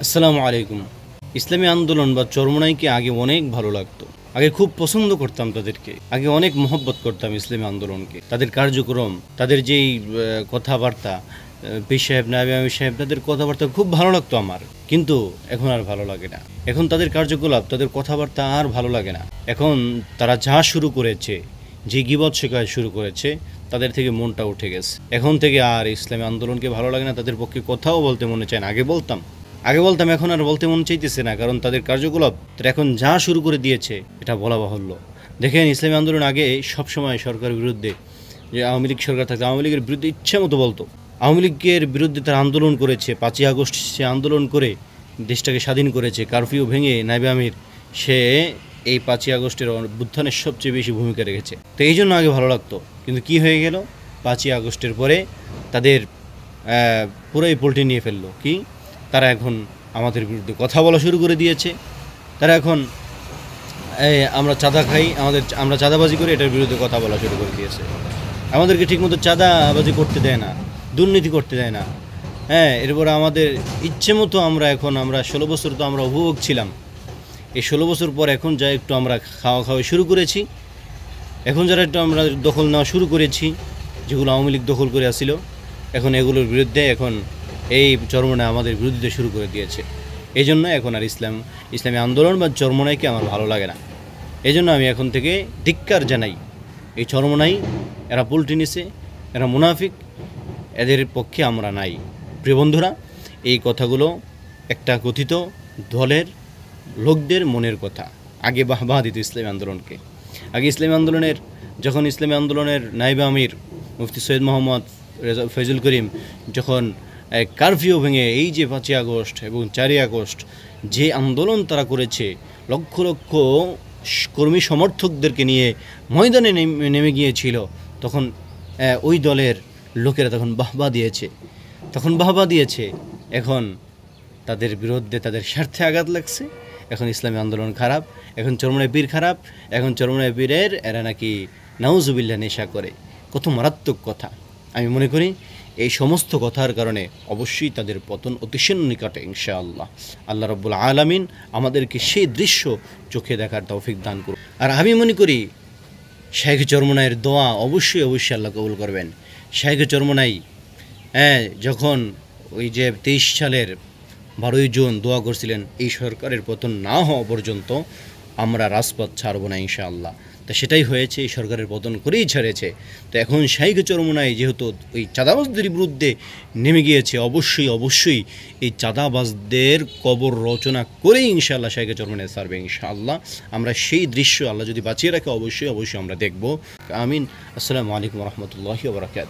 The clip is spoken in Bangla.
আসসালামু আলাইকুম। ইসলামী আন্দোলন বা চরমোনাইকে আগে অনেক ভালো লাগতো। আগে খুব পছন্দ করতাম তাদেরকে। আগে অনেক মহব্বত করতাম ইসলামী আন্দোলনকে। তাদের কার্যক্রম, তাদের যেই কথাবার্তা, পীর সাহেব, নায়েবে আমির সাহেব তাদের কথাবার্তা খুব ভালো লাগতো আমার। কিন্তু এখন আর ভালো লাগে না। এখন তাদের কার্যকলাপ, তাদের কথাবার্তা আর ভালো লাগে না। এখন তারা যা শুরু করেছে, যে গীবত শেখায় শুরু করেছে, তাদের থেকে মনটা উঠে গেছে। এখন থেকে আর ইসলামী আন্দোলনকে ভালো লাগে না, তাদের পক্ষে কথাও বলতে মনে চায় না। আগে বলতাম, এখন আর বলতে মন চাইতেছে না, কারণ তাদের কার্যকলাপ তারা এখন যা শুরু করে দিয়েছে এটা বলা বাহুল্য। দেখেন, ইসলামী আন্দোলন আগে সবসময় সরকারের বিরুদ্ধে, যে আওয়ামী লীগ সরকার থাকতো আওয়ামী লীগের বিরুদ্ধে ইচ্ছা মতো বলতো। আওয়ামী লীগের বিরুদ্ধে তারা আন্দোলন করেছে, 5ই আগস্ট সে আন্দোলন করে দেশটাকে স্বাধীন করেছে। কারফিউ ভেঙে নায়েবে আমির সে এই 5ই আগস্টের অভ্যুত্থানের সবচেয়ে বেশি ভূমিকা রেখেছে। তো এই জন্য আগে ভালো লাগতো। কিন্তু কি হয়ে গেল, 5ই আগস্টের পরে তাদের পুরোই পোল্টি নিয়ে ফেললো। কি, তারা এখন আমাদের বিরুদ্ধে কথা বলা শুরু করে দিয়েছে। তারা এখন আমরা চাঁদা খাই, আমরা চাঁদাবাজি করি, এটার বিরুদ্ধে কথা বলা শুরু করে দিয়েছে। আমাদেরকে ঠিকমতো চাঁদাবাজি করতে দেয় না, দুর্নীতি করতে দেয় না। এরপর আমাদের ইচ্ছে মতো আমরা 16 বছর তো আমরা উপভোগ ছিলাম। এই 16 বছর পর এখন যা একটু আমরা খাওয়া শুরু করেছি, এখন যারা একটু আমরা দখল নেওয়া শুরু করেছি, যেগুলো আওয়ামী লীগ দখল করে আসছিল, এখন এগুলোর বিরুদ্ধে এখন এই চরমোনাই আমাদের বিরোধিতা শুরু করে দিয়েছে। এই জন্য এখন আর ইসলামী আন্দোলন বা চরমোনাইকে আমার ভালো লাগে না। এই জন্য আমি এখন থেকে ধিক্কার জানাই এই চরমোনাই। এরা পোল্টি নিছে, এরা মুনাফিক, এদের পক্ষে আমরা নাই। প্রিয় বন্ধুরা, এই কথাগুলো একটা কথিত দলের লোকদের মনের কথা। আগে বাহবা দিত ইসলামী আন্দোলনকে। আগে যখন ইসলামী আন্দোলনের নায়েবে আমির মুফতি সৈয়দ মোহাম্মদ ফয়জুল করিম যখন কারফিউ ভেঙে এই যে 5ই আগস্ট এবং 4ই আগস্ট যে আন্দোলন তারা করেছে, লক্ষ লক্ষ কর্মী সমর্থকদেরকে নিয়ে ময়দানে নেমে গিয়েছিল, তখন ওই দলের লোকেরা তখন বাহবা দিয়েছে। এখন তাদের বিরুদ্ধে, তাদের স্বার্থে আঘাত লাগছে। এখন ইসলামী আন্দোলন খারাপ, এখন চরমোনাই পীর খারাপ, এখন চরমোনাই পীরের এরা নাকি নাউজুবিল্লাহ নেশা করে। কত মারাত্মক কথা। আমি মনে করি এই সমস্ত কথার কারণে অবশ্যই তাদের পতন অতিশীন নিকটে ইনশাআল্লাহ। আল্লাহ রাব্বুল আলামিন আমাদেরকে সেই দৃশ্য চোখে দেখার তৌফিক দান করুন। আর আমি মনে করি শাইখ চরমোনাইয়ের দোয়া অবশ্যই আল্লাহ কবুল করবেন। শাইখ চরমোনাই যখন ওই যে 23 সালের 12ই জুন দোয়া করছিলেন, এই সরকারের পতন না হওয়া পর্যন্ত আমরা রাজপথ ছাড়ব না ইনশাআল্লাহ। তো সেটাই হয়েছে, এই সরকারের পতন করেই ছেড়েছে। তো এখন শাইখ চরমোনাই যেহেতু ওই চাঁদাবাজদের বিরুদ্ধে নেমে গিয়েছে, অবশ্যই এই চাঁদাবাজদের কবর রচনা করেই ইনশাআল্লাহ শাইখ চরমোনাই ছাড়বে ইনশাআল্লাহ। আমরা সেই দৃশ্য আল্লাহ যদি বাঁচিয়ে রাখে অবশ্যই আমরা দেখব। আমিন। আসসালামু আলাইকুম ওয়া রাহমাতুল্লাহি ওয়া বারাকাতুহু।